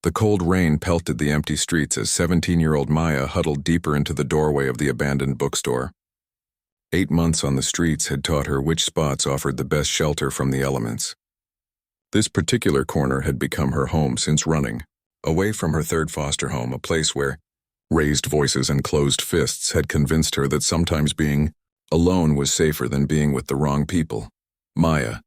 The cold rain pelted the empty streets as 17-year-old Maya huddled deeper into the doorway of the abandoned bookstore. 8 months on the streets had taught her which spots offered the best shelter from the elements. This particular corner had become her home since running, away from her third foster home, a place where raised voices and closed fists had convinced her that sometimes being alone was safer than being with the wrong people. Maya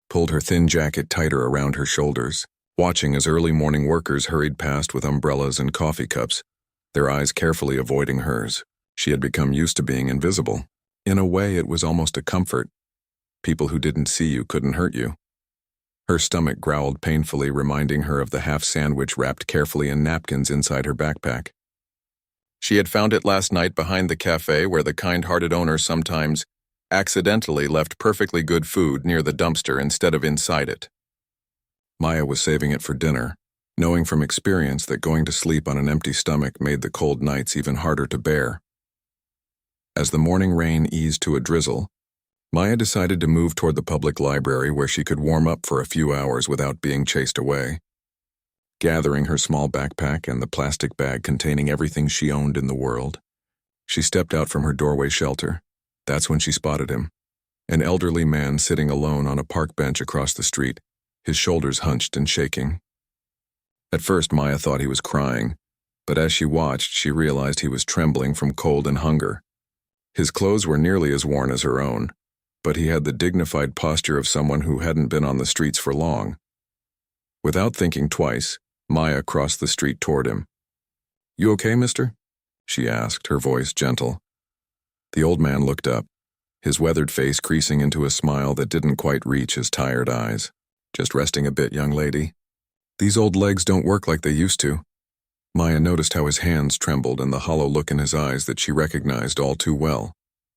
pulled her thin jacket tighter around her shoulders, watching as early morning workers hurried past with umbrellas and coffee cups, their eyes carefully avoiding hers. She had become used to being invisible. In a way, it was almost a comfort. People who didn't see you couldn't hurt you. Her stomach growled painfully, reminding her of the half sandwich wrapped carefully in napkins inside her backpack. She had found it last night behind the cafe where the kind-hearted owner sometimes accidentally left perfectly good food near the dumpster instead of inside it. Maya was saving it for dinner, knowing from experience that going to sleep on an empty stomach made the cold nights even harder to bear. As the morning rain eased to a drizzle, Maya decided to move toward the public library where she could warm up for a few hours without being chased away. Gathering her small backpack and the plastic bag containing everything she owned in the world, she stepped out from her doorway shelter. That's when she spotted him, an elderly man sitting alone on a park bench across the street, his shoulders hunched and shaking. At first, Maya thought he was crying, but as she watched, she realized he was trembling from cold and hunger. His clothes were nearly as worn as her own, but he had the dignified posture of someone who hadn't been on the streets for long. Without thinking twice, Maya crossed the street toward him. "You okay, mister?" she asked, her voice gentle. The old man looked up, his weathered face creasing into a smile that didn't quite reach his tired eyes. "Just resting a bit, young lady. These old legs don't work like they used to." Maya noticed how his hands trembled and the hollow look in his eyes that she recognized all too well.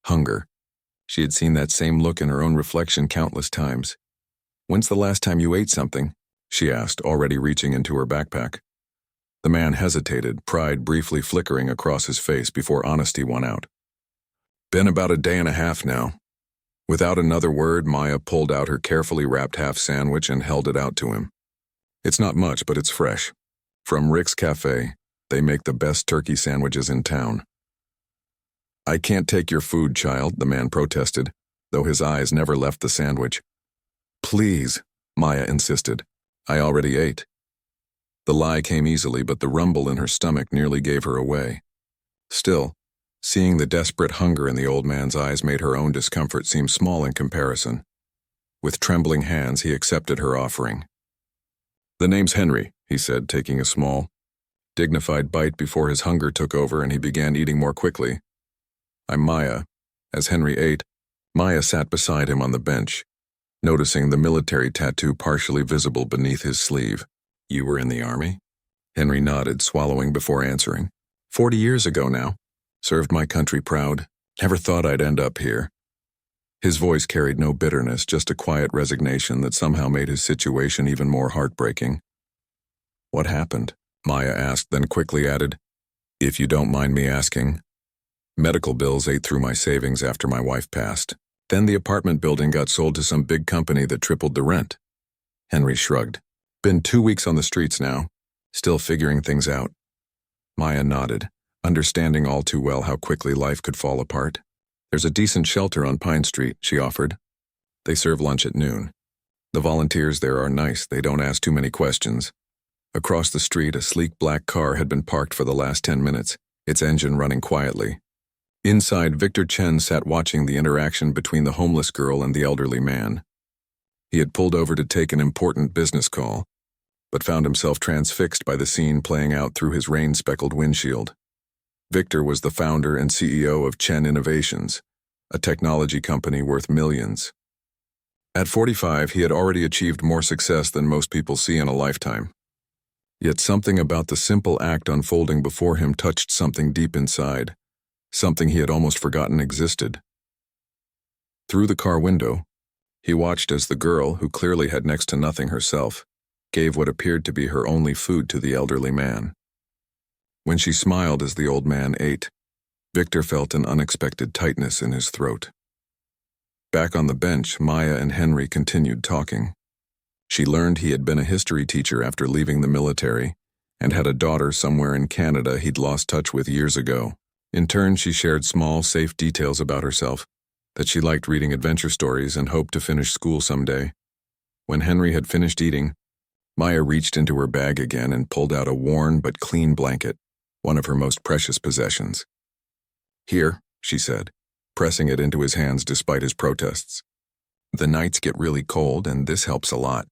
Hunger. She had seen that same look in her own reflection countless times. "When's the last time you ate something?" she asked, already reaching into her backpack. The man hesitated, pride briefly flickering across his face before honesty won out. "Been about a day and a half now." Without another word, Maya pulled out her carefully wrapped half sandwich and held it out to him. "It's not much, but it's fresh. From Rick's Cafe, they make the best turkey sandwiches in town." "I can't take your food, child," the man protested, though his eyes never left the sandwich. "Please," Maya insisted. "I already ate." The lie came easily, but the rumble in her stomach nearly gave her away. Still, seeing the desperate hunger in the old man's eyes made her own discomfort seem small in comparison. With trembling hands, he accepted her offering. "The name's Henry," he said, taking a small, dignified bite before his hunger took over and he began eating more quickly. "I'm Maya." As Henry ate, Maya sat beside him on the bench, noticing the military tattoo partially visible beneath his sleeve. "You were in the army?" Henry nodded, swallowing before answering. 40 years ago now. Served my country proud. Never thought I'd end up here." His voice carried no bitterness, just a quiet resignation that somehow made his situation even more heartbreaking. "What happened?" Maya asked, then quickly added, "If you don't mind me asking." "Medical bills ate through my savings after my wife passed. Then the apartment building got sold to some big company that tripled the rent." Henry shrugged. "Been 2 weeks on the streets now. Still figuring things out." Maya nodded, understanding all too well how quickly life could fall apart. "There's a decent shelter on Pine Street," she offered. "They serve lunch at noon. The volunteers there are nice, they don't ask too many questions." Across the street, a sleek black car had been parked for the last 10 minutes, its engine running quietly. Inside, Victor Chen sat watching the interaction between the homeless girl and the elderly man. He had pulled over to take an important business call, but found himself transfixed by the scene playing out through his rain-speckled windshield. Victor was the founder and CEO of Chen Innovations, a technology company worth millions. At 45, he had already achieved more success than most people see in a lifetime. Yet something about the simple act unfolding before him touched something deep inside, something he had almost forgotten existed. Through the car window, he watched as the girl, who clearly had next to nothing herself, gave what appeared to be her only food to the elderly man. When she smiled as the old man ate, Victor felt an unexpected tightness in his throat. Back on the bench, Maya and Henry continued talking. She learned he had been a history teacher after leaving the military, and had a daughter somewhere in Canada he'd lost touch with years ago. In turn, she shared small, safe details about herself, that she liked reading adventure stories and hoped to finish school someday. When Henry had finished eating, Maya reached into her bag again and pulled out a worn but clean blanket, one of her most precious possessions. "Here," she said, pressing it into his hands despite his protests. "The nights get really cold, and this helps a lot.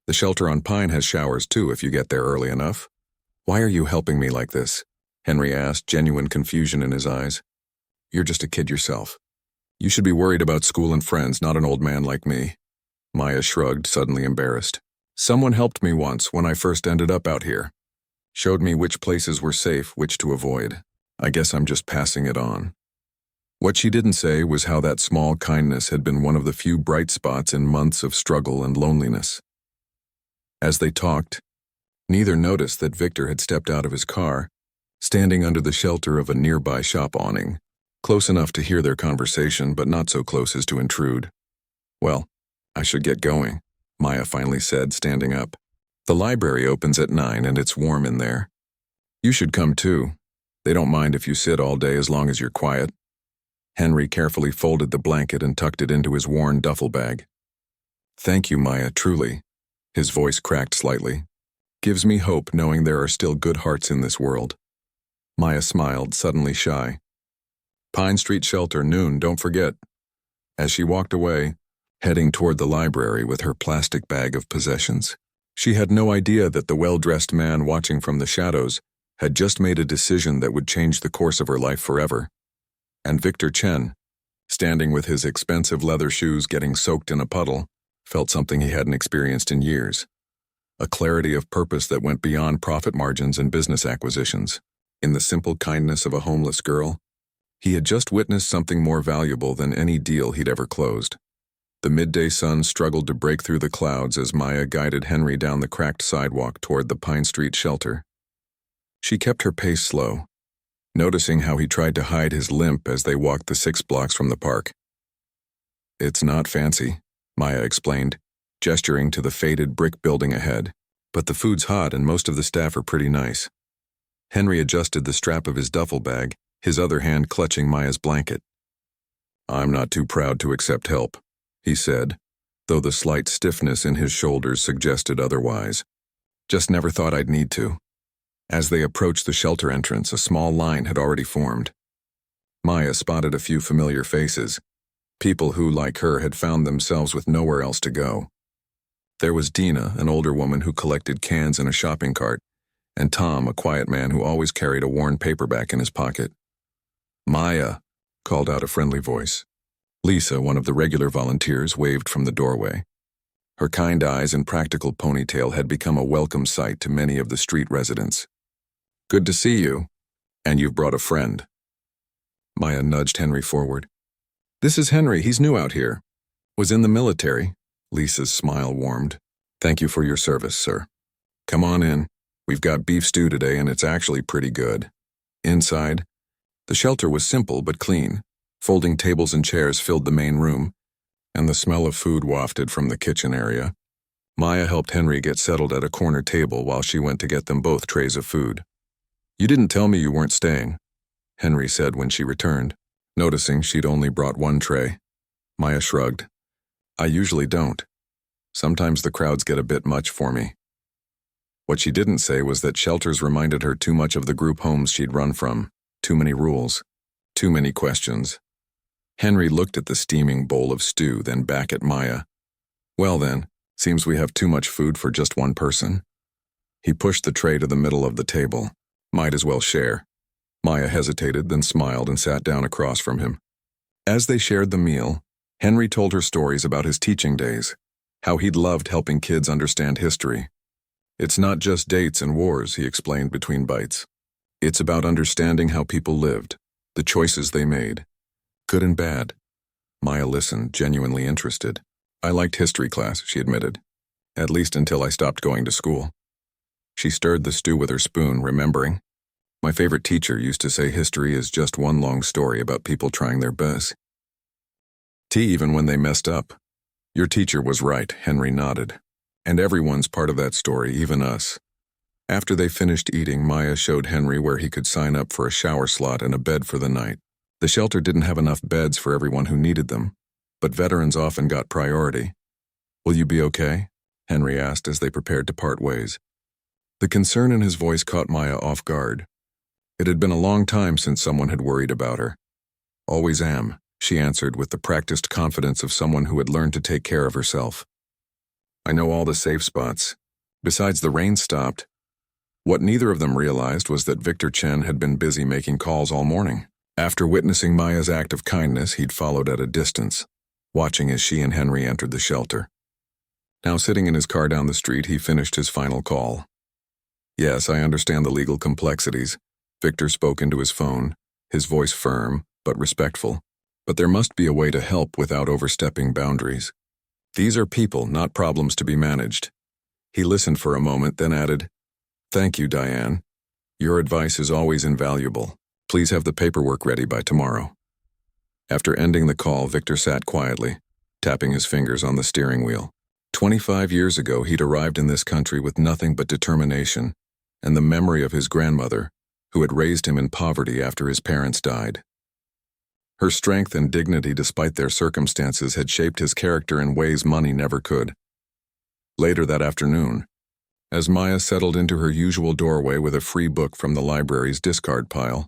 The shelter on Pine has showers too if you get there early enough." "Why are you helping me like this?" Henry asked, genuine confusion in his eyes. "You're just a kid yourself. You should be worried about school and friends, not an old man like me." Maya shrugged, suddenly embarrassed. "Someone helped me once when I first ended up out here. Showed me which places were safe, which to avoid. I guess I'm just passing it on." What she didn't say was how that small kindness had been one of the few bright spots in months of struggle and loneliness. As they talked, neither noticed that Victor had stepped out of his car, standing under the shelter of a nearby shop awning, close enough to hear their conversation but not so close as to intrude. "Well, I should get going," Maya finally said, standing up. "The library opens at 9 and it's warm in there. You should come too. They don't mind if you sit all day as long as you're quiet." Henry carefully folded the blanket and tucked it into his worn duffel bag. "Thank you, Maya, truly." His voice cracked slightly. "Gives me hope knowing there are still good hearts in this world." Maya smiled, suddenly shy. "Pine Street Shelter, noon, don't forget." As she walked away, heading toward the library with her plastic bag of possessions, she had no idea that the well-dressed man watching from the shadows had just made a decision that would change the course of her life forever. And Victor Chen, standing with his expensive leather shoes getting soaked in a puddle, felt something he hadn't experienced in years. A clarity of purpose that went beyond profit margins and business acquisitions. In the simple kindness of a homeless girl, he had just witnessed something more valuable than any deal he'd ever closed. The midday sun struggled to break through the clouds as Maya guided Henry down the cracked sidewalk toward the Pine Street Shelter. She kept her pace slow, noticing how he tried to hide his limp as they walked the 6 blocks from the park. "It's not fancy," Maya explained, gesturing to the faded brick building ahead, "but the food's hot and most of the staff are pretty nice." Henry adjusted the strap of his duffel bag, his other hand clutching Maya's blanket. "I'm not too proud to accept help," he said, though the slight stiffness in his shoulders suggested otherwise. "Just never thought I'd need to." As they approached the shelter entrance, a small line had already formed. Maya spotted a few familiar faces, people who, like her, had found themselves with nowhere else to go. There was Dina, an older woman who collected cans in a shopping cart, and Tom, a quiet man who always carried a worn paperback in his pocket. "Maya," called out a friendly voice. Lisa, one of the regular volunteers, waved from the doorway. Her kind eyes and practical ponytail had become a welcome sight to many of the street residents. "Good to see you. And you've brought a friend." Maya nudged Henry forward. "This is Henry, he's new out here. Was in the military." Lisa's smile warmed. "Thank you for your service, sir. Come on in. We've got beef stew today and it's actually pretty good." Inside, the shelter was simple but clean. Folding tables and chairs filled the main room, and the smell of food wafted from the kitchen area. Maya helped Henry get settled at a corner table while she went to get them both trays of food. "You didn't tell me you weren't staying," Henry said when she returned, noticing she'd only brought one tray. Maya shrugged. "I usually don't. Sometimes the crowds get a bit much for me." What she didn't say was that shelters reminded her too much of the group homes she'd run from. Too many rules. Too many questions. Henry looked at the steaming bowl of stew, then back at Maya. "Well then, seems we have too much food for just one person." He pushed the tray to the middle of the table. "Might as well share." Maya hesitated, then smiled and sat down across from him. As they shared the meal, Henry told her stories about his teaching days, how he'd loved helping kids understand history. "It's not just dates and wars," he explained between bites. "It's about understanding how people lived, the choices they made, good and bad." Maya listened, genuinely interested. "I liked history class," she admitted. "At least until I stopped going to school." She stirred the stew with her spoon, remembering. "My favorite teacher used to say history is just one long story about people trying their best. Even when they messed up." "Your teacher was right," Henry nodded. "And everyone's part of that story, even us. After they finished eating, Maya showed Henry where he could sign up for a shower slot and a bed for the night. The shelter didn't have enough beds for everyone who needed them, but veterans often got priority. "Will you be okay?" Henry asked as they prepared to part ways. The concern in his voice caught Maya off guard. It had been a long time since someone had worried about her. "Always am," she answered with the practiced confidence of someone who had learned to take care of herself. "I know all the safe spots. Besides, the rain stopped." What neither of them realized was that Victor Chen had been busy making calls all morning. After witnessing Maya's act of kindness, he'd followed at a distance, watching as she and Henry entered the shelter. Now sitting in his car down the street, he finished his final call. "Yes, I understand the legal complexities." Victor spoke into his phone, his voice firm but respectful. "But there must be a way to help without overstepping boundaries. These are people, not problems to be managed." He listened for a moment, then added, "Thank you, Diane. Your advice is always invaluable. Please have the paperwork ready by tomorrow." After ending the call, Victor sat quietly, tapping his fingers on the steering wheel. 25 years ago, he'd arrived in this country with nothing but determination and the memory of his grandmother, who had raised him in poverty after his parents died. Her strength and dignity despite their circumstances had shaped his character in ways money never could. Later that afternoon, as Maya settled into her usual doorway with a free book from the library's discard pile,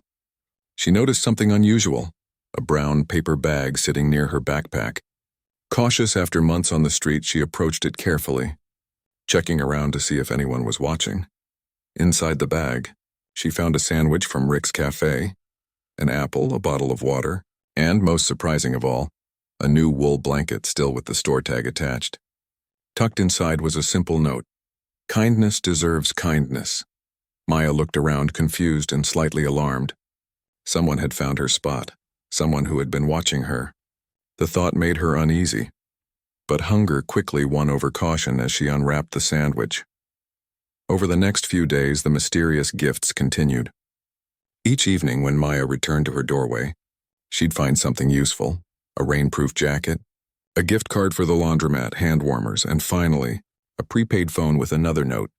she noticed something unusual, a brown paper bag sitting near her backpack. Cautious after months on the street, she approached it carefully, checking around to see if anyone was watching. Inside the bag, she found a sandwich from Rick's Cafe, an apple, a bottle of water, and, most surprising of all, a new wool blanket still with the store tag attached. Tucked inside was a simple note: "Kindness deserves kindness." Maya looked around, confused and slightly alarmed. Someone had found her spot, someone who had been watching her. The thought made her uneasy, but hunger quickly won over caution as she unwrapped the sandwich. Over the next few days, the mysterious gifts continued. Each evening when Maya returned to her doorway, she'd find something useful: a rainproof jacket, a gift card for the laundromat, hand warmers, and finally, a prepaid phone with another note: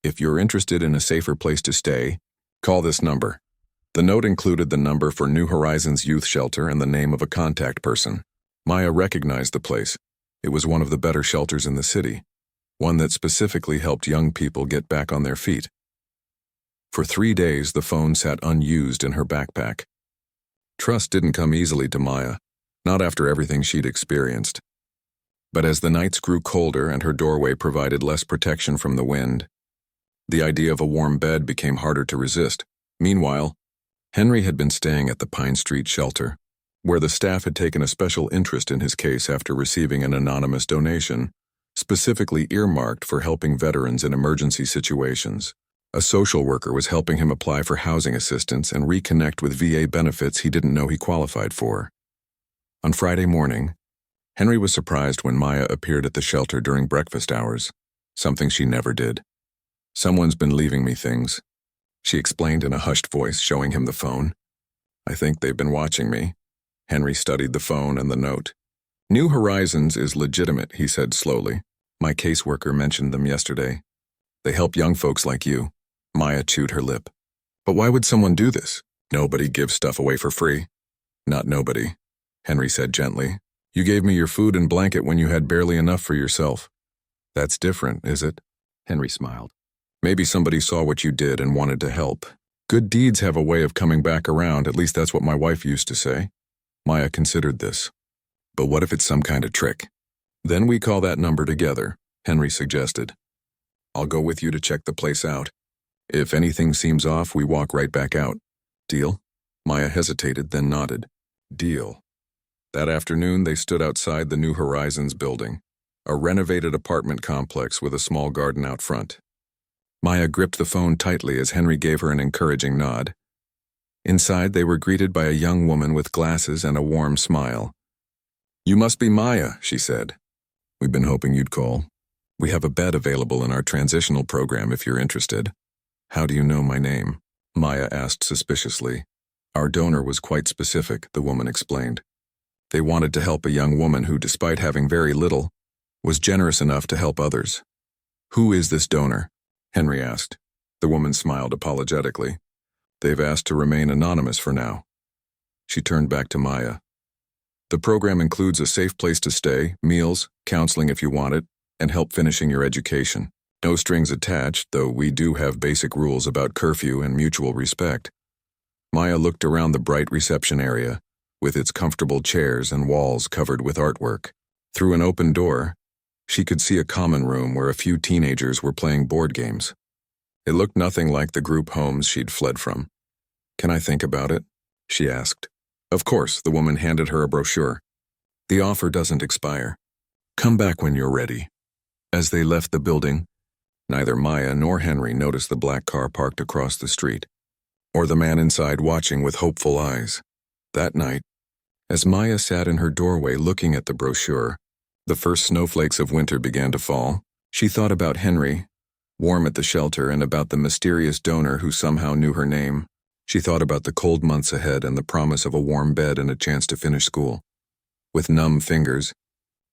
"If you're interested in a safer place to stay, call this number." The note included the number for New Horizons Youth Shelter and the name of a contact person. Maya recognized the place. It was one of the better shelters in the city, one that specifically helped young people get back on their feet. For 3 days, the phone sat unused in her backpack. Trust didn't come easily to Maya, not after everything she'd experienced. But as the nights grew colder and her doorway provided less protection from the wind, the idea of a warm bed became harder to resist. Meanwhile, Henry had been staying at the Pine Street shelter, where the staff had taken a special interest in his case after receiving an anonymous donation, specifically earmarked for helping veterans in emergency situations. A social worker was helping him apply for housing assistance and reconnect with VA benefits he didn't know he qualified for. On Friday morning, Henry was surprised when Maya appeared at the shelter during breakfast hours, something she never did. "Someone's been leaving me things," she explained in a hushed voice, showing him the phone. "I think they've been watching me." Henry studied the phone and the note. "New Horizons is legitimate," he said slowly. "My caseworker mentioned them yesterday. They help young folks like you." Maya chewed her lip. "But why would someone do this? Nobody gives stuff away for free." "Not nobody," Henry said gently. "You gave me your food and blanket when you had barely enough for yourself." "That's different, is it?" Henry smiled. "Maybe somebody saw what you did and wanted to help. Good deeds have a way of coming back around, at least that's what my wife used to say." Maya considered this. "But what if it's some kind of trick?" "Then we call that number together," Henry suggested. "I'll go with you to check the place out. If anything seems off, we walk right back out. Deal?" Maya hesitated, then nodded. "Deal." That afternoon, they stood outside the New Horizons building, a renovated apartment complex with a small garden out front. Maya gripped the phone tightly as Henry gave her an encouraging nod. Inside, they were greeted by a young woman with glasses and a warm smile. "You must be Maya," she said. "We've been hoping you'd call. We have a bed available in our transitional program if you're interested." "How do you know my name?" Maya asked suspiciously. "Our donor was quite specific," the woman explained. "They wanted to help a young woman who, despite having very little, was generous enough to help others." "Who is this donor?" Henry asked. The woman smiled apologetically. They've asked to remain anonymous for now. She turned back to Maya. The program includes a safe place to stay, meals, counseling if you want it, and help finishing your education. No strings attached, though we do have basic rules about curfew and mutual respect. Maya looked around the bright reception area, with its comfortable chairs and walls covered with artwork. Through an open door, she could see a common room where a few teenagers were playing board games. It looked nothing like the group homes she'd fled from. "Can I think about it?" she asked. "Of course," the woman handed her a brochure. "The offer doesn't expire. Come back when you're ready." As they left the building, neither Maya nor Henry noticed the black car parked across the street, or the man inside watching with hopeful eyes. That night, as Maya sat in her doorway looking at the brochure, the first snowflakes of winter began to fall. She thought about Henry, warm at the shelter, and about the mysterious donor who somehow knew her name. She thought about the cold months ahead and the promise of a warm bed and a chance to finish school. With numb fingers,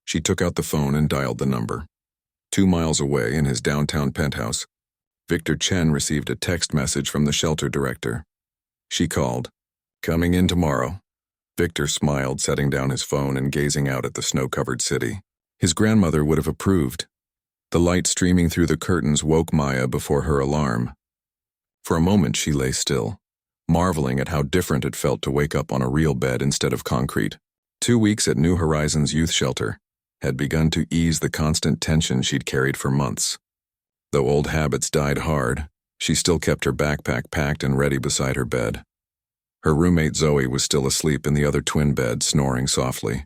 she took out the phone and dialed the number. 2 miles away in his downtown penthouse, Victor Chen received a text message from the shelter director. She called. "Coming in tomorrow." Victor smiled, setting down his phone and gazing out at the snow-covered city. His grandmother would have approved. The light streaming through the curtains woke Maya before her alarm. For a moment she lay still, marveling at how different it felt to wake up on a real bed instead of concrete. 2 weeks at New Horizons Youth Shelter had begun to ease the constant tension she'd carried for months. Though old habits died hard, she still kept her backpack packed and ready beside her bed. Her roommate Zoe was still asleep in the other twin bed, snoring softly.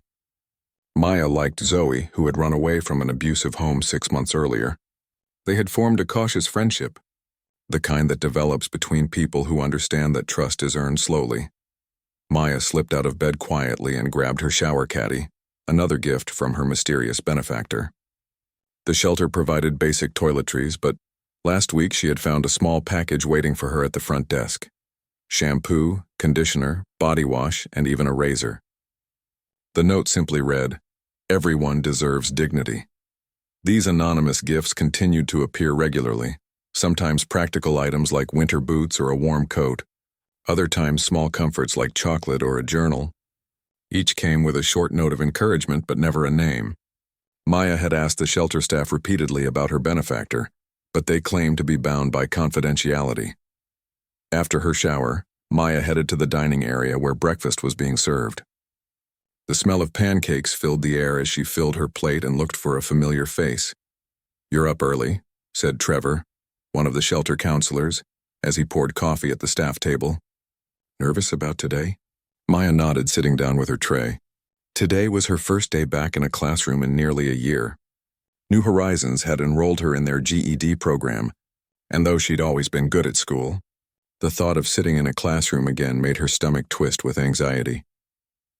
Maya liked Zoe, who had run away from an abusive home 6 months earlier. They had formed a cautious friendship, the kind that develops between people who understand that trust is earned slowly. Maya slipped out of bed quietly and grabbed her shower caddy, another gift from her mysterious benefactor. The shelter provided basic toiletries, but last week she had found a small package waiting for her at the front desk. Shampoo, conditioner, body wash, and even a razor. The note simply read, "Everyone deserves dignity." These anonymous gifts continued to appear regularly, sometimes practical items like winter boots or a warm coat, other times small comforts like chocolate or a journal. Each came with a short note of encouragement but never a name. Maya had asked the shelter staff repeatedly about her benefactor, but they claimed to be bound by confidentiality. After her shower, Maya headed to the dining area where breakfast was being served. The smell of pancakes filled the air as she filled her plate and looked for a familiar face. "You're up early," said Trevor, one of the shelter counselors, as he poured coffee at the staff table. "Nervous about today?" Maya nodded, sitting down with her tray. Today was her first day back in a classroom in nearly a year. New Horizons had enrolled her in their GED program, and though she'd always been good at school, the thought of sitting in a classroom again made her stomach twist with anxiety.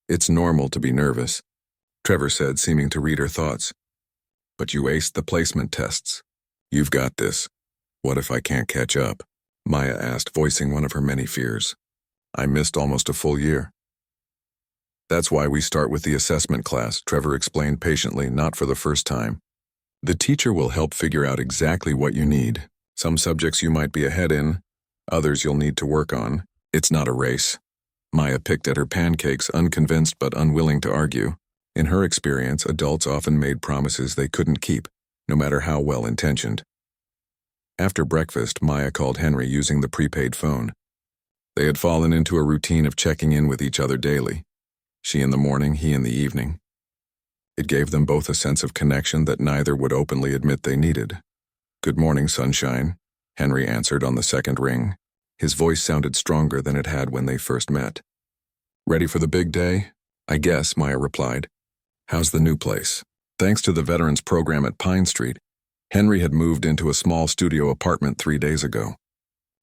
"It's normal to be nervous," Trevor said, seeming to read her thoughts. "But you aced the placement tests. You've got this. What if I can't catch up?" Maya asked, voicing one of her many fears. "I missed almost a full year." "That's why we start with the assessment class," Trevor explained patiently, not for the first time. "The teacher will help figure out exactly what you need. Some subjects you might be ahead in, others you'll need to work on. It's not a race." Maya picked at her pancakes, unconvinced but unwilling to argue. In her experience, adults often made promises they couldn't keep, no matter how well-intentioned. After breakfast, Maya called Henry using the prepaid phone. They had fallen into a routine of checking in with each other daily. She in the morning, he in the evening. It gave them both a sense of connection that neither would openly admit they needed. "Good morning, sunshine," Henry answered on the second ring. His voice sounded stronger than it had when they first met. "Ready for the big day?" "I guess," Maya replied. "How's the new place?" Thanks to the Veterans Program at Pine Street, Henry had moved into a small studio apartment 3 days ago.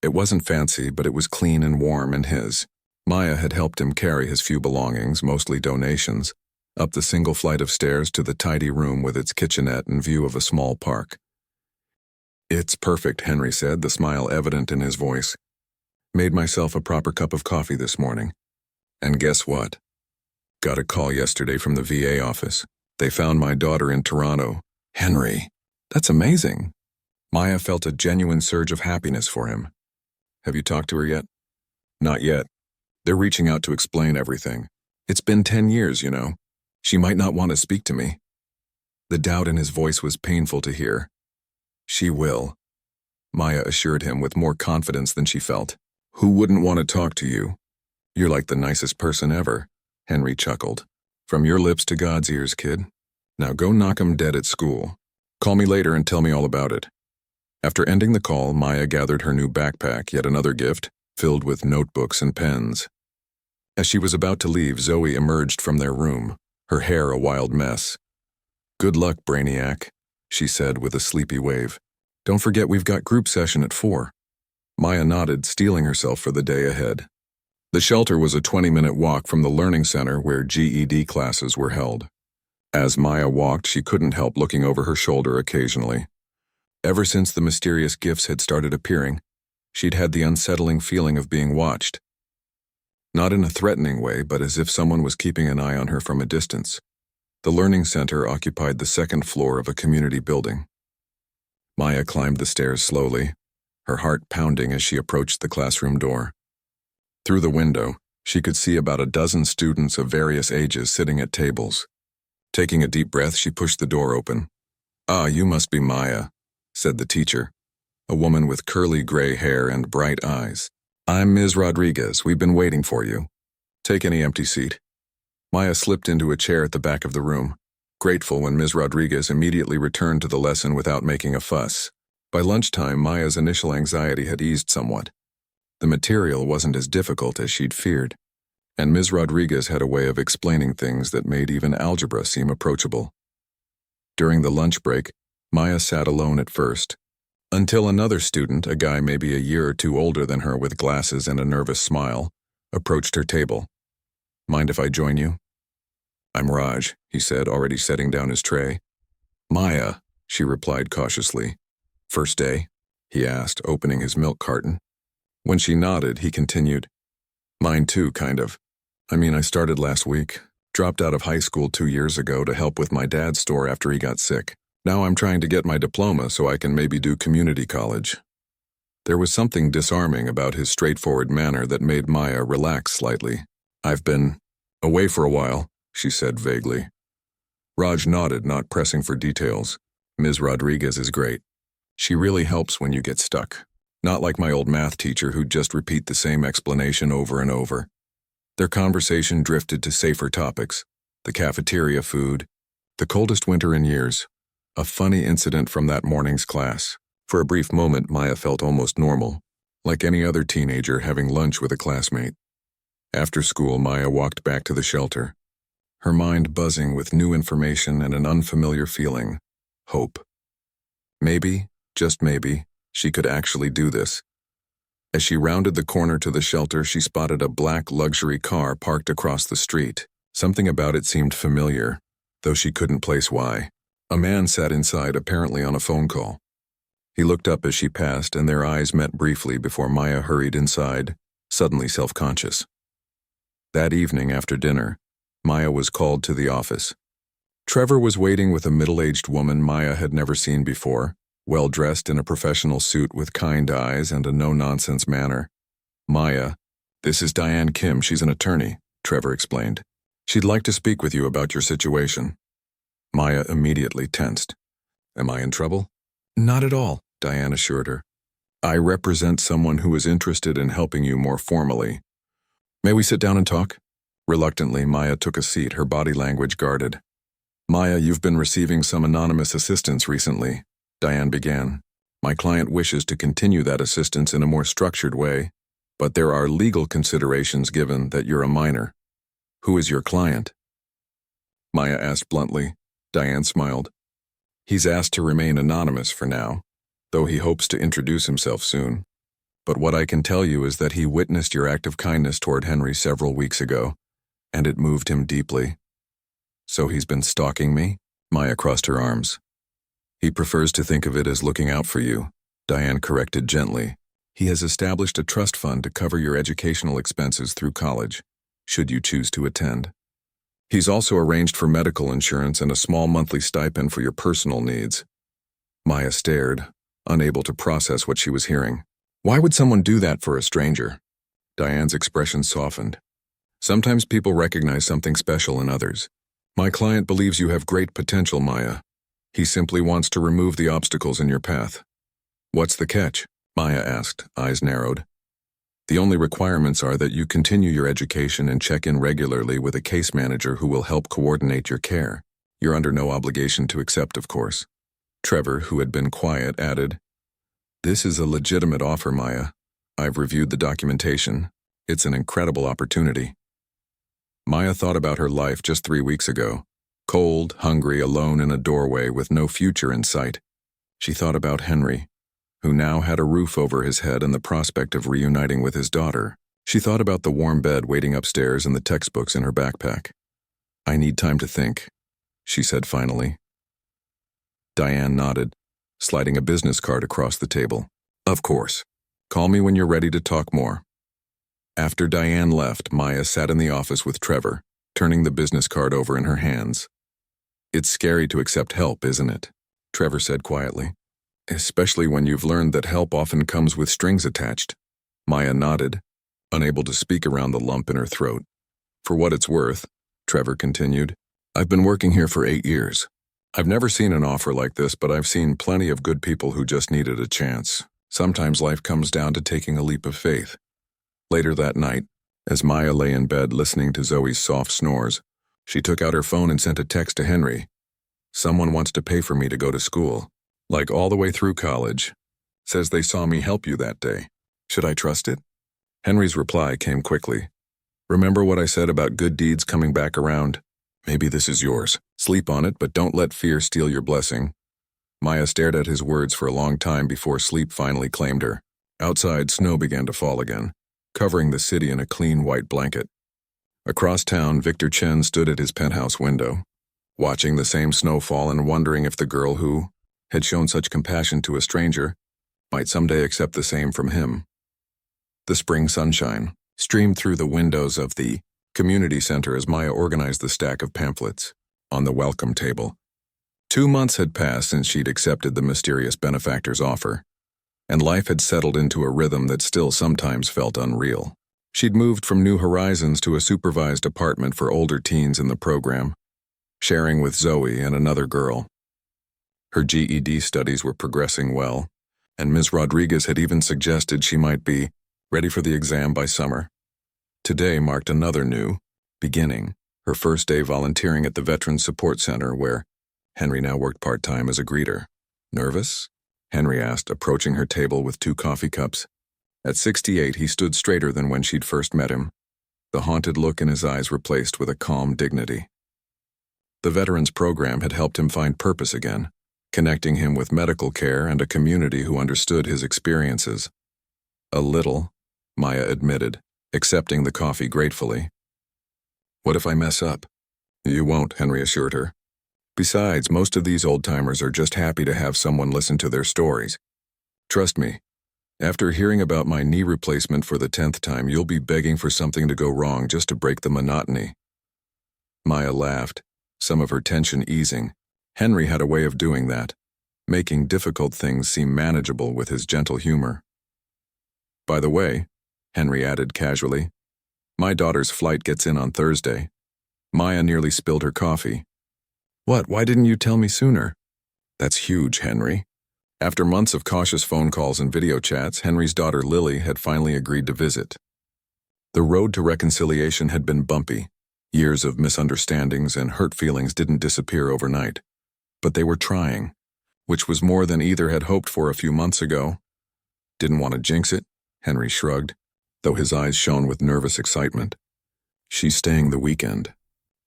It wasn't fancy, but it was clean and warm and his. Maya had helped him carry his few belongings, mostly donations, up the single flight of stairs to the tidy room with its kitchenette and view of a small park. "It's perfect," Henry said, the smile evident in his voice. "Made myself a proper cup of coffee this morning. And guess what? Got a call yesterday from the VA office. They found my daughter in Toronto." "Henry, that's amazing." Maya felt a genuine surge of happiness for him. Have you talked to her yet? Not yet. They're reaching out to explain everything. It's been 10 years, you know. She might not want to speak to me. The doubt in his voice was painful to hear. She will, Maya assured him with more confidence than she felt. Who wouldn't want to talk to you? You're like the nicest person ever, Henry chuckled. From your lips to God's ears, kid. Now go knock 'em dead at school. Call me later and tell me all about it. After ending the call, Maya gathered her new backpack, yet another gift, filled with notebooks and pens. As she was about to leave, Zoe emerged from their room, her hair a wild mess. Good luck, Brainiac, she said with a sleepy wave. Don't forget we've got group session at 4. Maya nodded, steeling herself for the day ahead. The shelter was a 20-minute walk from the learning center where GED classes were held. As Maya walked, she couldn't help looking over her shoulder occasionally. Ever since the mysterious gifts had started appearing, she'd had the unsettling feeling of being watched. Not in a threatening way, but as if someone was keeping an eye on her from a distance. The learning center occupied the second floor of a community building. Maya climbed the stairs slowly, her heart pounding as she approached the classroom door. Through the window, she could see about a dozen students of various ages sitting at tables. Taking a deep breath, she pushed the door open. "Ah, you must be Maya," said the teacher, a woman with curly gray hair and bright eyes. "I'm Ms. Rodriguez. We've been waiting for you. Take any empty seat." Maya slipped into a chair at the back of the room, grateful when Ms. Rodriguez immediately returned to the lesson without making a fuss. By lunchtime, Maya's initial anxiety had eased somewhat. The material wasn't as difficult as she'd feared, and Ms. Rodriguez had a way of explaining things that made even algebra seem approachable. During the lunch break, Maya sat alone at first, until another student, a guy maybe a year or two older than her with glasses and a nervous smile, approached her table. "Mind if I join you?" "I'm Raj," he said, already setting down his tray. "Maya," she replied cautiously. "First day?" he asked, opening his milk carton. When she nodded, he continued. "Mine too, kind of. I started last week. Dropped out of high school 2 years ago to help with my dad's store after he got sick. Now I'm trying to get my diploma so I can maybe do community college." There was something disarming about his straightforward manner that made Maya relax slightly. "I've been away for a while," she said vaguely. Raj nodded, not pressing for details. "Ms. Rodriguez is great. She really helps when you get stuck. Not like my old math teacher who'd just repeat the same explanation over and over." Their conversation drifted to safer topics: the cafeteria food, the coldest winter in years, a funny incident from that morning's class. For a brief moment, Maya felt almost normal, like any other teenager having lunch with a classmate. After school, Maya walked back to the shelter, her mind buzzing with new information and an unfamiliar feeling: hope. Maybe, just maybe, she could actually do this. As she rounded the corner to the shelter, she spotted a black luxury car parked across the street. Something about it seemed familiar, though she couldn't place why. A man sat inside, apparently on a phone call. He looked up as she passed, and their eyes met briefly before Maya hurried inside, suddenly self-conscious. That evening after dinner, Maya was called to the office. Trevor was waiting with a middle-aged woman Maya had never seen before, well-dressed in a professional suit with kind eyes and a no-nonsense manner. "Maya, this is Diane Kim. She's an attorney," Trevor explained. "She'd like to speak with you about your situation." Maya immediately tensed. "Am I in trouble?" "Not at all," Diane assured her. "I represent someone who is interested in helping you more formally. May we sit down and talk?" Reluctantly, Maya took a seat, her body language guarded. "Maya, you've been receiving some anonymous assistance recently," Diane began. "My client wishes to continue that assistance in a more structured way, but there are legal considerations given that you're a minor." "Who is your client?" Maya asked bluntly. Diane smiled. "He's asked to remain anonymous for now, though he hopes to introduce himself soon. But what I can tell you is that he witnessed your act of kindness toward Henry several weeks ago, and it moved him deeply." "So he's been stalking me?" Maya crossed her arms. "He prefers to think of it as looking out for you," Diane corrected gently. "He has established a trust fund to cover your educational expenses through college, should you choose to attend. He's also arranged for medical insurance and a small monthly stipend for your personal needs." Maya stared, unable to process what she was hearing. Why would someone do that for a stranger? Diane's expression softened. Sometimes people recognize something special in others. My client believes you have great potential, Maya. He simply wants to remove the obstacles in your path. What's the catch? Maya asked, eyes narrowed. The only requirements are that you continue your education and check in regularly with a case manager who will help coordinate your care. You're under no obligation to accept, of course. Trevor, who had been quiet, added, This is a legitimate offer, Maya. I've reviewed the documentation. It's an incredible opportunity. Maya thought about her life just 3 weeks ago. Cold, hungry, alone in a doorway with no future in sight. She thought about Henry, who now had a roof over his head and the prospect of reuniting with his daughter. She thought about the warm bed waiting upstairs and the textbooks in her backpack. I need time to think, she said finally. Diane nodded, sliding a business card across the table. Of course. Call me when you're ready to talk more. After Diane left, Maya sat in the office with Trevor, turning the business card over in her hands. It's scary to accept help, isn't it? Trevor said quietly. Especially when you've learned that help often comes with strings attached. Maya nodded, unable to speak around the lump in her throat. For what it's worth, Trevor continued, I've been working here for 8 years. I've never seen an offer like this, but I've seen plenty of good people who just needed a chance. Sometimes life comes down to taking a leap of faith. Later that night, as Maya lay in bed listening to Zoe's soft snores, she took out her phone and sent a text to Henry. Someone wants to pay for me to go to school. Like all the way through college. Says they saw me help you that day. Should I trust it? Henry's reply came quickly. Remember what I said about good deeds coming back around? Maybe this is yours. Sleep on it, but don't let fear steal your blessing. Maya stared at his words for a long time before sleep finally claimed her. Outside, snow began to fall again, covering the city in a clean white blanket. Across town, Victor Chen stood at his penthouse window, watching the same snowfall and wondering if the girl who had shown such compassion to a stranger might someday accept the same from him. The spring sunshine streamed through the windows of the community center as Maya organized the stack of pamphlets on the welcome table. 2 months had passed since she'd accepted the mysterious benefactor's offer, and life had settled into a rhythm that still sometimes felt unreal. She'd moved from New Horizons to a supervised apartment for older teens in the program, sharing with Zoe and another girl. Her GED studies were progressing well, and Ms. Rodriguez had even suggested she might be ready for the exam by summer. Today marked another new beginning, her first day volunteering at the Veterans Support Center where Henry now worked part-time as a greeter. Nervous? Henry asked, approaching her table with 2 coffee cups. At 68, he stood straighter than when she'd first met him, the haunted look in his eyes replaced with a calm dignity. The Veterans Program had helped him find purpose again, connecting him with medical care and a community who understood his experiences. A little, Maya admitted, accepting the coffee gratefully. What if I mess up? You won't, Henry assured her. Besides, most of these old-timers are just happy to have someone listen to their stories. Trust me, after hearing about my knee replacement for the 10th time, you'll be begging for something to go wrong just to break the monotony. Maya laughed, some of her tension easing. Henry had a way of doing that, making difficult things seem manageable with his gentle humor. By the way, Henry added casually, my daughter's flight gets in on Thursday. Maya nearly spilled her coffee. What, why didn't you tell me sooner? That's huge, Henry. After months of cautious phone calls and video chats, Henry's daughter Lily had finally agreed to visit. The road to reconciliation had been bumpy. Years of misunderstandings and hurt feelings didn't disappear overnight. But they were trying, which was more than either had hoped for a few months ago. Didn't want to jinx it, Henry shrugged, though his eyes shone with nervous excitement. She's staying the weekend.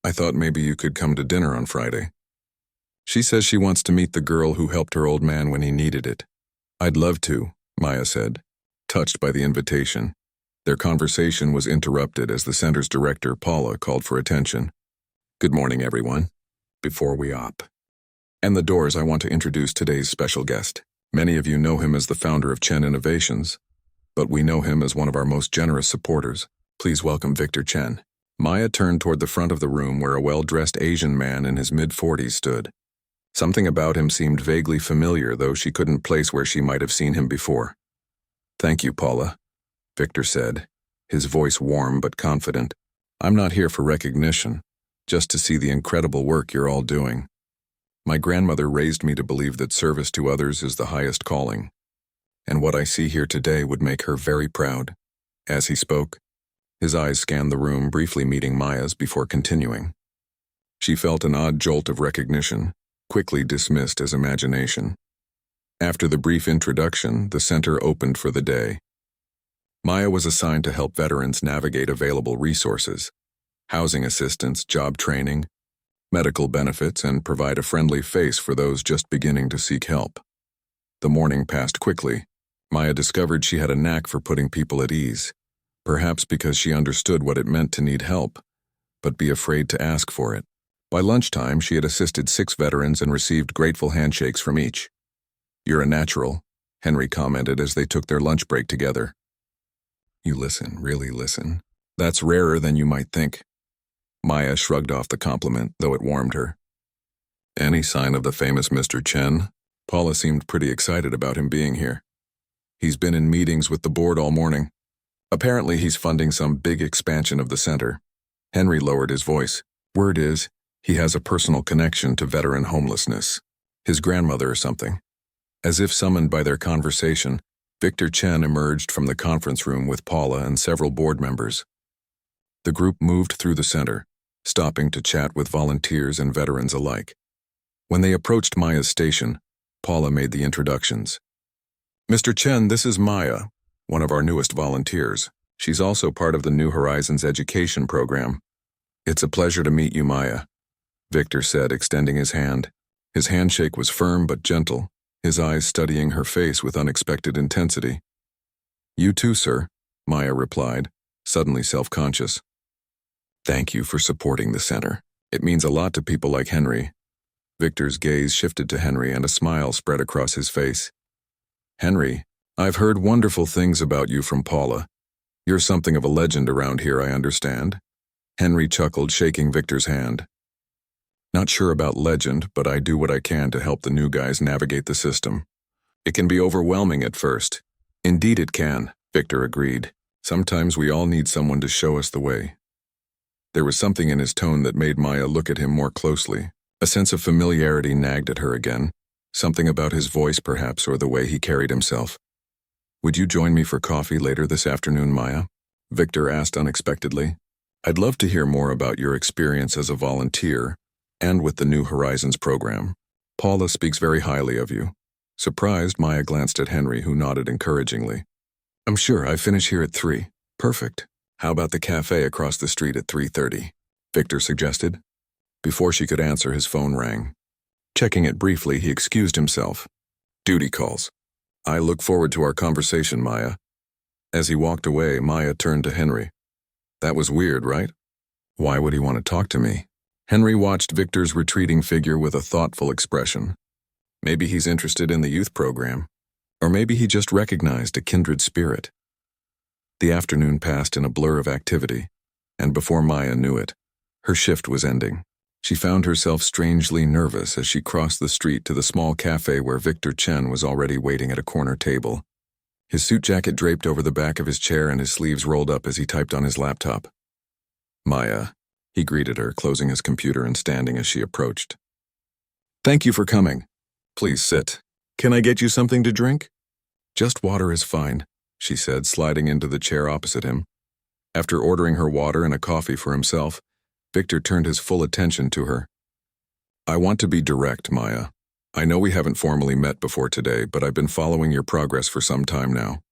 I thought maybe you could come to dinner on Friday. She says she wants to meet the girl who helped her old man when he needed it. I'd love to, Maya said, touched by the invitation. Their conversation was interrupted as the center's director, Paula, called for attention. Good morning, everyone. Before we op. And the doors, I want to introduce today's special guest. Many of you know him as the founder of Chen Innovations, but we know him as one of our most generous supporters. Please welcome Victor Chen. Maya turned toward the front of the room where a well-dressed Asian man in his mid-40s stood. Something about him seemed vaguely familiar, though she couldn't place where she might have seen him before. "Thank you, Paula," Victor said, his voice warm but confident. "I'm not here for recognition, just to see the incredible work you're all doing. My grandmother raised me to believe that service to others is the highest calling, and what I see here today would make her very proud." As he spoke, his eyes scanned the room, briefly meeting Maya's before continuing. She felt an odd jolt of recognition, quickly dismissed as imagination. After the brief introduction, the center opened for the day. Maya was assigned to help veterans navigate available resources, housing assistance, job training, medical benefits, and provide a friendly face for those just beginning to seek help. The morning passed quickly. Maya discovered she had a knack for putting people at ease, perhaps because she understood what it meant to need help, but be afraid to ask for it. By lunchtime, she had assisted 6 veterans and received grateful handshakes from each. "You're a natural," Henry commented as they took their lunch break together. "You listen, really listen. That's rarer than you might think." Maya shrugged off the compliment, though it warmed her. "Any sign of the famous Mr. Chen?" Paula seemed pretty excited about him being here. "He's been in meetings with the board all morning. Apparently he's funding some big expansion of the center." Henry lowered his voice. "Word is, he has a personal connection to veteran homelessness. His grandmother or something." As if summoned by their conversation, Victor Chen emerged from the conference room with Paula and several board members. The group moved through the center, stopping to chat with volunteers and veterans alike. When they approached Maya's station, Paula made the introductions. "Mr. Chen, this is Maya, one of our newest volunteers. She's also part of the New Horizons education program." "It's a pleasure to meet you, Maya," Victor said, extending his hand. His handshake was firm but gentle, his eyes studying her face with unexpected intensity. "You too, sir," Maya replied, suddenly self-conscious. "Thank you for supporting the center. It means a lot to people like Henry." Victor's gaze shifted to Henry and a smile spread across his face. "Henry, I've heard wonderful things about you from Paula. You're something of a legend around here, I understand." Henry chuckled, shaking Victor's hand. "Not sure about legend, but I do what I can to help the new guys navigate the system. It can be overwhelming at first." "Indeed it can," Victor agreed. "Sometimes we all need someone to show us the way." There was something in his tone that made Maya look at him more closely. A sense of familiarity nagged at her again. Something about his voice, perhaps, or the way he carried himself. "Would you join me for coffee later this afternoon, Maya?" Victor asked unexpectedly. "I'd love to hear more about your experience as a volunteer and with the New Horizons program. Paula speaks very highly of you." Surprised, Maya glanced at Henry, who nodded encouragingly. "I'm sure. I finish here at 3. "Perfect. How about the cafe across the street at 3:30? Victor suggested. Before she could answer, his phone rang. Checking it briefly, he excused himself. "Duty calls. I look forward to our conversation, Maya." As he walked away, Maya turned to Henry. "That was weird, right? Why would he want to talk to me?" Henry watched Victor's retreating figure with a thoughtful expression. Maybe he's interested in the youth program, or maybe he just recognized a kindred spirit. The afternoon passed in a blur of activity, and before Maya knew it, her shift was ending. She found herself strangely nervous as she crossed the street to the small cafe where Victor Chen was already waiting at a corner table. His suit jacket draped over the back of his chair and his sleeves rolled up as he typed on his laptop. "Maya," he greeted her, closing his computer and standing as she approached. "Thank you for coming. Please sit. Can I get you something to drink?" "Just water is fine," she said, sliding into the chair opposite him. After ordering her water and a coffee for himself, Victor turned his full attention to her. "I want to be direct, Maya. I know we haven't formally met before today, but I've been following your progress for some time now."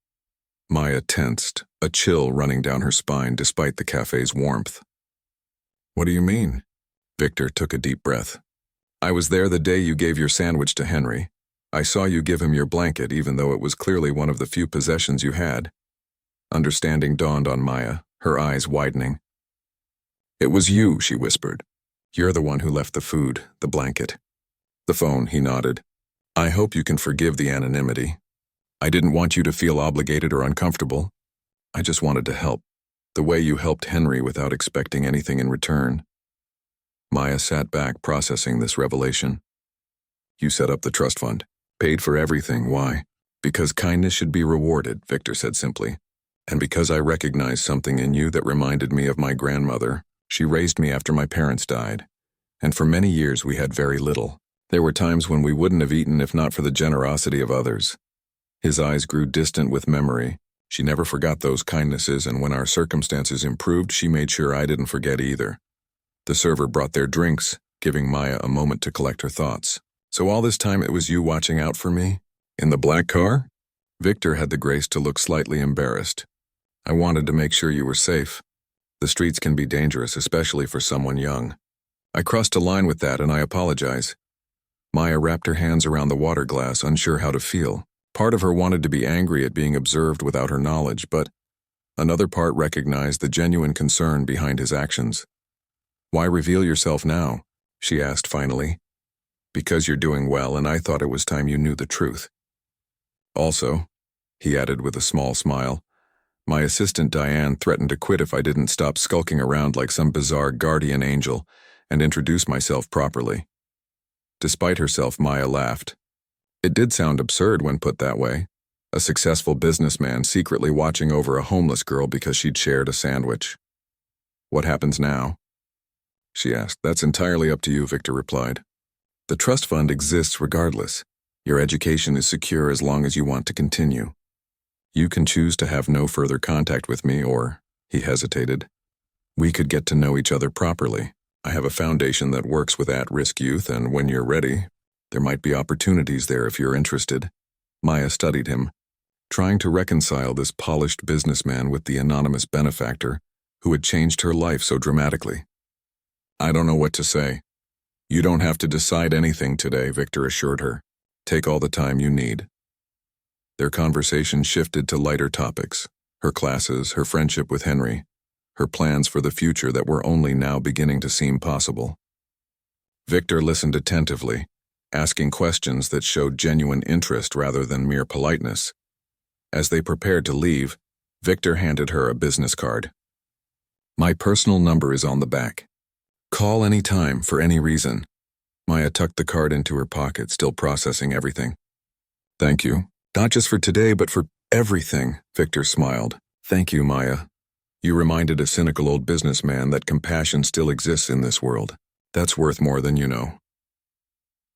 Maya tensed, a chill running down her spine despite the cafe's warmth. "What do you mean?" Victor took a deep breath. "I was there the day you gave your sandwich to Henry. I saw you give him your blanket, even though it was clearly one of the few possessions you had." Understanding dawned on Maya, her eyes widening. "It was you," she whispered. "You're the one who left the food, the blanket." "The phone," he nodded. "I hope you can forgive the anonymity. I didn't want you to feel obligated or uncomfortable. I just wanted to help, the way you helped Henry without expecting anything in return." Maya sat back, processing this revelation. You set up the trust fund. Paid for everything. Why? Because kindness should be rewarded, Victor said simply. And because I recognized something in you that reminded me of my grandmother. She raised me after my parents died. And for many years we had very little. There were times when we wouldn't have eaten if not for the generosity of others. His eyes grew distant with memory. She never forgot those kindnesses, and when our circumstances improved, she made sure I didn't forget either. The server brought their drinks, giving Maya a moment to collect her thoughts. So all this time it was you watching out for me? In the black car? Victor had the grace to look slightly embarrassed. I wanted to make sure you were safe. The streets can be dangerous, especially for someone young. I crossed a line with that, and I apologize. Maya wrapped her hands around the water glass, unsure how to feel. Part of her wanted to be angry at being observed without her knowledge, but another part recognized the genuine concern behind his actions. Why reveal yourself now? She asked finally. Because you're doing well, and I thought it was time you knew the truth. Also, he added with a small smile, my assistant Diane threatened to quit if I didn't stop skulking around like some bizarre guardian angel and introduce myself properly. Despite herself, Maya laughed. It did sound absurd when put that way. A successful businessman secretly watching over a homeless girl because she'd shared a sandwich. What happens now? She asked. That's entirely up to you, Victor replied. The trust fund exists regardless. Your education is secure as long as you want to continue. You can choose to have no further contact with me or, he hesitated. We could get to know each other properly. I have a foundation that works with at-risk youth, and when you're ready, there might be opportunities there if you're interested. Maya studied him, trying to reconcile this polished businessman with the anonymous benefactor who had changed her life so dramatically. I don't know what to say. You don't have to decide anything today, Victor assured her. Take all the time you need. Their conversation shifted to lighter topics, her classes, her friendship with Henry, her plans for the future that were only now beginning to seem possible. Victor listened attentively, asking questions that showed genuine interest rather than mere politeness. As they prepared to leave, Victor handed her a business card. My personal number is on the back. Call any time for any reason. Maya tucked the card into her pocket, still processing everything. Thank you. Not just for today, but for everything, Victor smiled. Thank you, Maya. You reminded a cynical old businessman that compassion still exists in this world. That's worth more than you know.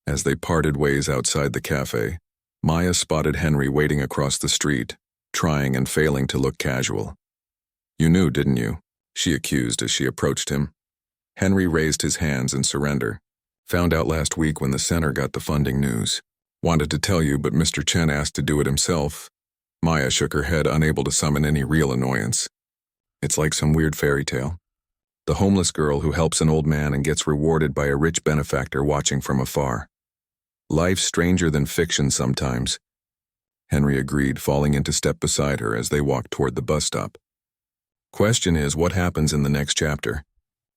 As they parted ways outside the cafe, Maya spotted Henry waiting across the street, trying and failing to look casual. You knew, didn't you? She accused as she approached him. Henry raised his hands in surrender. Found out last week when the center got the funding news. Wanted to tell you, but Mr. Chen asked to do it himself. Maya shook her head, unable to summon any real annoyance. It's like some weird fairy tale. The homeless girl who helps an old man and gets rewarded by a rich benefactor watching from afar. Life's stranger than fiction sometimes. Henry agreed, falling into step beside her as they walked toward the bus stop. Question is, what happens in the next chapter?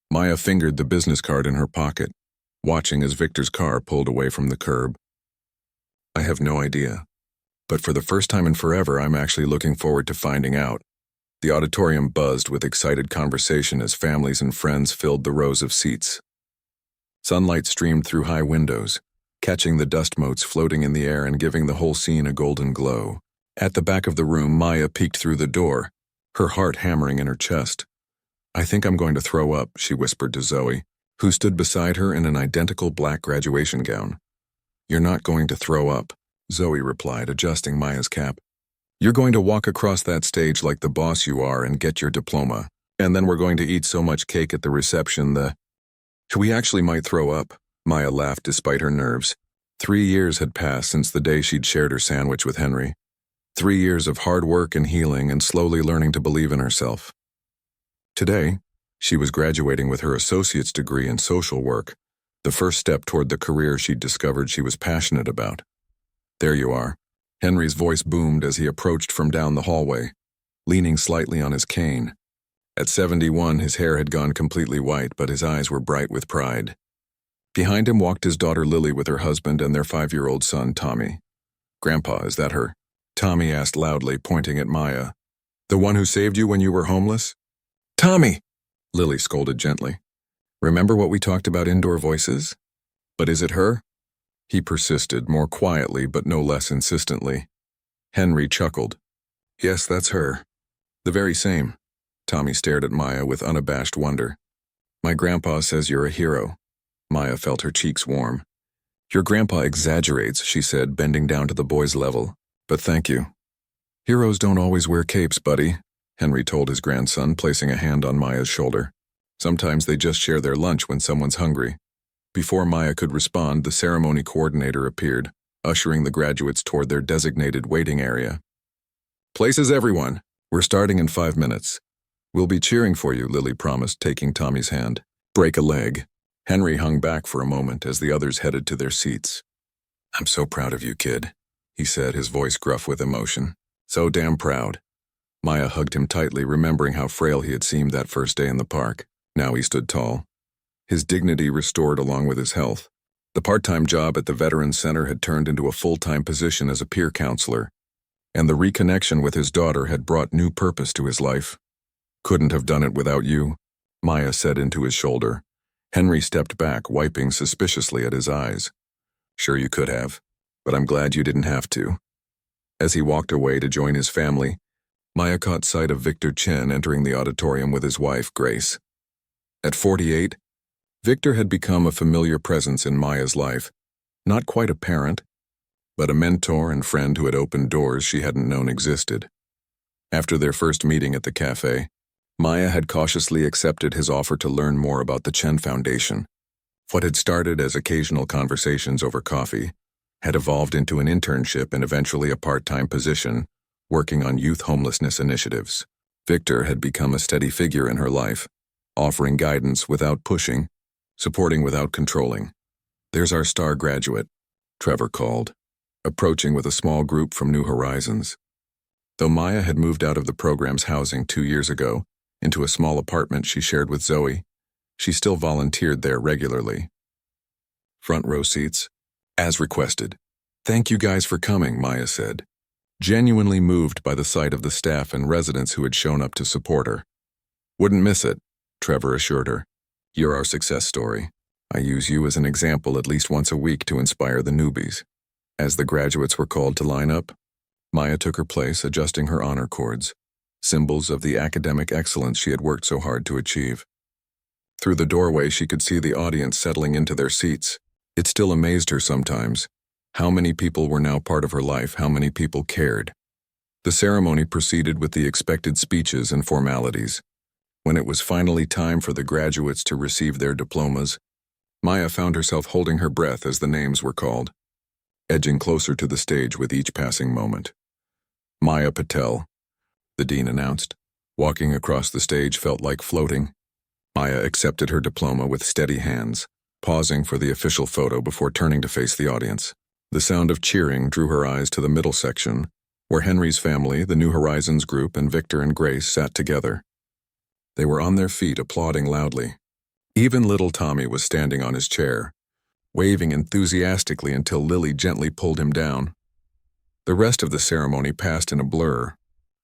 Maya fingered the business card in her pocket, watching as Victor's car pulled away from the curb. I have no idea. But for the first time in forever, I'm actually looking forward to finding out. The auditorium buzzed with excited conversation as families and friends filled the rows of seats. Sunlight streamed through high windows, catching the dust motes floating in the air and giving the whole scene a golden glow. At the back of the room, Maya peeked through the door, her heart hammering in her chest. I think I'm going to throw up, she whispered to Zoe, who stood beside her in an identical black graduation gown. You're not going to throw up, Zoe replied, adjusting Maya's cap. You're going to walk across that stage like the boss you are and get your diploma, and then we're going to eat so much cake at the reception we actually might throw up, Maya laughed despite her nerves. 3 years had passed since the day she'd shared her sandwich with Henry. 3 years of hard work and healing and slowly learning to believe in herself. Today, she was graduating with her associate's degree in social work, the first step toward the career she'd discovered she was passionate about. There you are. Henry's voice boomed as he approached from down the hallway, leaning slightly on his cane. At 71, his hair had gone completely white, but his eyes were bright with pride. Behind him walked his daughter Lily with her husband and their 5-year-old son, Tommy. Grandpa, is that her? Tommy asked loudly, pointing at Maya. The one who saved you when you were homeless? Tommy! Lily scolded gently. Remember what we talked about indoor voices? But is it her? He persisted, more quietly but no less insistently. Henry chuckled. Yes, that's her. The very same. Tommy stared at Maya with unabashed wonder. My grandpa says you're a hero. Maya felt her cheeks warm. Your grandpa exaggerates, she said, bending down to the boy's level. But thank you. Heroes don't always wear capes, buddy, Henry told his grandson, placing a hand on Maya's shoulder. Sometimes they just share their lunch when someone's hungry. Before Maya could respond, the ceremony coordinator appeared, ushering the graduates toward their designated waiting area. Places, everyone. We're starting in 5 minutes. We'll be cheering for you, Lily promised, taking Tommy's hand. Break a leg. Henry hung back for a moment as the others headed to their seats. I'm so proud of you, kid, he said, his voice gruff with emotion. So damn proud. Maya hugged him tightly, remembering how frail he had seemed that first day in the park. Now he stood tall, his dignity restored along with his health. The part-time job at the Veterans Center had turned into a full-time position as a peer counselor, and the reconnection with his daughter had brought new purpose to his life. Couldn't have done it without you, Maya said into his shoulder. Henry stepped back, wiping suspiciously at his eyes. Sure you could have, but I'm glad you didn't have to. As he walked away to join his family, Maya caught sight of Victor Chen entering the auditorium with his wife, Grace. At 48, Victor had become a familiar presence in Maya's life. Not quite a parent, but a mentor and friend who had opened doors she hadn't known existed. After their first meeting at the cafe, Maya had cautiously accepted his offer to learn more about the Chen Foundation. What had started as occasional conversations over coffee had evolved into an internship and eventually a part-time position, working on youth homelessness initiatives. Victor had become a steady figure in her life, offering guidance without pushing, supporting without controlling. There's our star graduate, Trevor called, approaching with a small group from New Horizons. Though Maya had moved out of the program's housing 2 years ago, into a small apartment she shared with Zoe, she still volunteered there regularly. Front row seats, as requested. Thank you guys for coming, Maya said, genuinely moved by the sight of the staff and residents who had shown up to support her. Wouldn't miss it, Trevor assured her. You're our success story. I use you as an example at least once a week to inspire the newbies. As the graduates were called to line up, Maya took her place, adjusting her honor cords, symbols of the academic excellence she had worked so hard to achieve. Through the doorway, she could see the audience settling into their seats. It still amazed her sometimes. How many people were now part of her life, how many people cared. The ceremony proceeded with the expected speeches and formalities. When it was finally time for the graduates to receive their diplomas, Maya found herself holding her breath as the names were called, edging closer to the stage with each passing moment. Maya Patel, the dean announced. Walking across the stage felt like floating. Maya accepted her diploma with steady hands, pausing for the official photo before turning to face the audience. The sound of cheering drew her eyes to the middle section, where Henry's family, the New Horizons group, and Victor and Grace sat together. They were on their feet, applauding loudly. Even little Tommy was standing on his chair, waving enthusiastically until Lily gently pulled him down. The rest of the ceremony passed in a blur,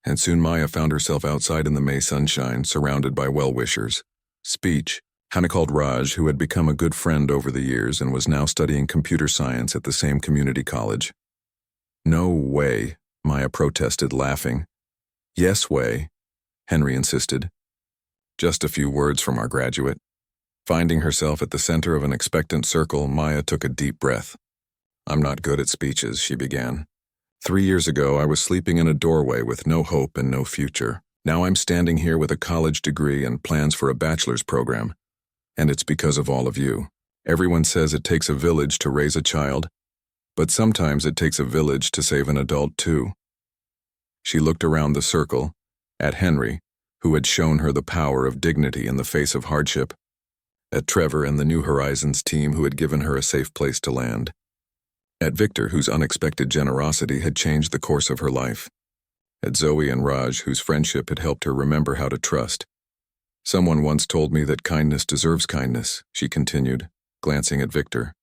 and soon Maya found herself outside in the May sunshine, surrounded by well-wishers. Speech. Hannah called Raj, who had become a good friend over the years and was now studying computer science at the same community college. No way, Maya protested, laughing. Yes way, Henry insisted. Just a few words from our graduate. Finding herself at the center of an expectant circle, Maya took a deep breath. I'm not good at speeches, she began. 3 years ago, I was sleeping in a doorway with no hope and no future. Now I'm standing here with a college degree and plans for a bachelor's program. And it's because of all of you. Everyone says it takes a village to raise a child, but sometimes it takes a village to save an adult too. She looked around the circle, at Henry, who had shown her the power of dignity in the face of hardship, at Trevor and the New Horizons team who had given her a safe place to land, at Victor, whose unexpected generosity had changed the course of her life, at Zoe and Raj, whose friendship had helped her remember how to trust. Someone once told me that kindness deserves kindness, she continued, glancing at Victor.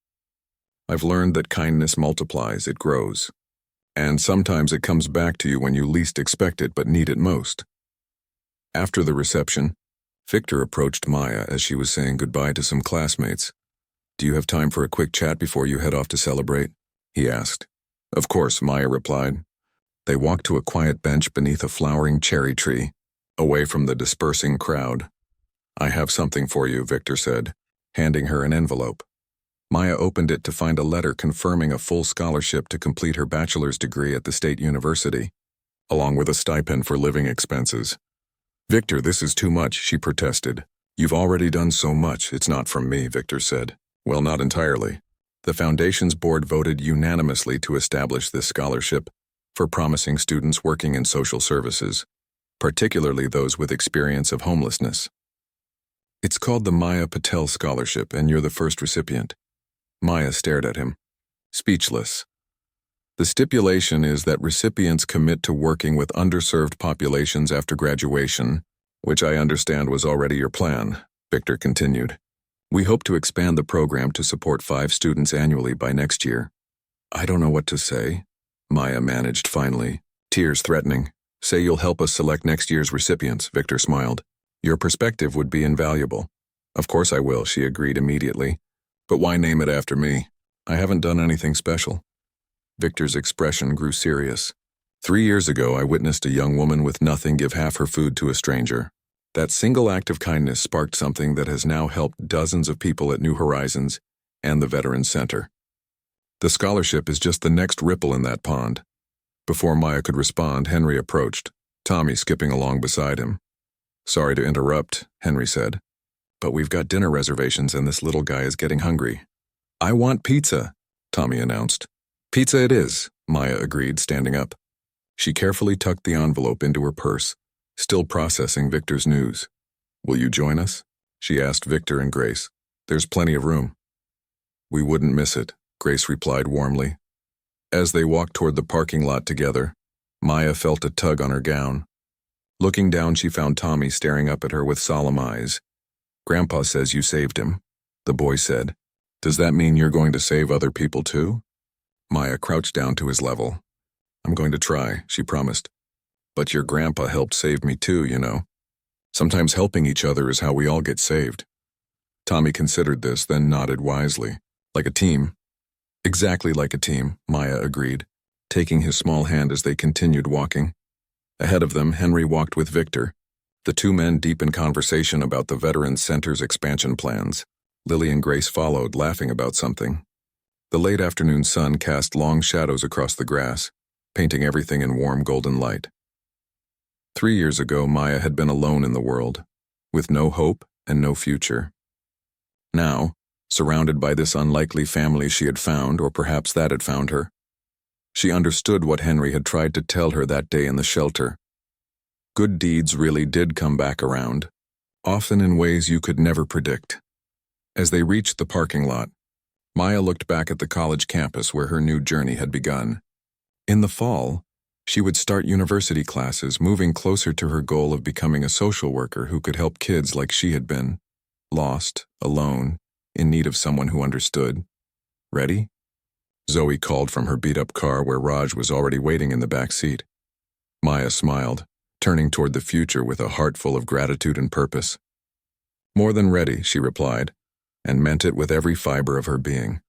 I've learned that kindness multiplies, it grows. And sometimes it comes back to you when you least expect it but need it most. After the reception, Victor approached Maya as she was saying goodbye to some classmates. Do you have time for a quick chat before you head off to celebrate? He asked. Of course, Maya replied. They walked to a quiet bench beneath a flowering cherry tree, away from the dispersing crowd. I have something for you, Victor said, handing her an envelope. Maya opened it to find a letter confirming a full scholarship to complete her bachelor's degree at the state university, along with a stipend for living expenses. Victor, this is too much, she protested. You've already done so much, it's not from me, Victor said. Well, not entirely. The foundation's board voted unanimously to establish this scholarship for promising students working in social services, particularly those with experience of homelessness. It's called the Maya Patel Scholarship, and you're the first recipient. Maya stared at him, speechless. The stipulation is that recipients commit to working with underserved populations after graduation, which I understand was already your plan, Victor continued. We hope to expand the program to support 5 students annually by next year. I don't know what to say, Maya managed finally, tears threatening. Say you'll help us select next year's recipients, Victor smiled. Your perspective would be invaluable. Of course I will, she agreed immediately. But why name it after me? I haven't done anything special. Victor's expression grew serious. 3 years ago, I witnessed a young woman with nothing give half her food to a stranger. That single act of kindness sparked something that has now helped dozens of people at New Horizons and the Veterans Center. The scholarship is just the next ripple in that pond. Before Maya could respond, Henry approached, Tommy skipping along beside him. Sorry to interrupt, Henry said, but we've got dinner reservations and this little guy is getting hungry. I want pizza, Tommy announced. Pizza it is, Maya agreed, standing up. She carefully tucked the envelope into her purse, still processing Victor's news. Will you join us? She asked Victor and Grace. There's plenty of room. We wouldn't miss it, Grace replied warmly. As they walked toward the parking lot together, Maya felt a tug on her gown. Looking down, she found Tommy staring up at her with solemn eyes. Grandpa says you saved him, the boy said. Does that mean you're going to save other people too? Maya crouched down to his level. I'm going to try, she promised. But your grandpa helped save me too, you know. Sometimes helping each other is how we all get saved. Tommy considered this, then nodded wisely. Like a team. Exactly like a team, Maya agreed, taking his small hand as they continued walking. Ahead of them, Henry walked with Victor, the 2 men deep in conversation about the Veterans Center's expansion plans. Lily and Grace followed, laughing about something. The late afternoon sun cast long shadows across the grass, painting everything in warm golden light. 3 years ago, Maya had been alone in the world, with no hope and no future. Now, surrounded by this unlikely family she had found, or perhaps that had found her, she understood what Henry had tried to tell her that day in the shelter. Good deeds really did come back around, often in ways you could never predict. As they reached the parking lot, Maya looked back at the college campus where her new journey had begun. In the fall, she would start university classes, moving closer to her goal of becoming a social worker who could help kids like she had been, lost, alone, in need of someone who understood. Ready? Zoe called from her beat-up car where Raj was already waiting in the back seat. Maya smiled, turning toward the future with a heart full of gratitude and purpose. More than ready, she replied, and meant it with every fiber of her being.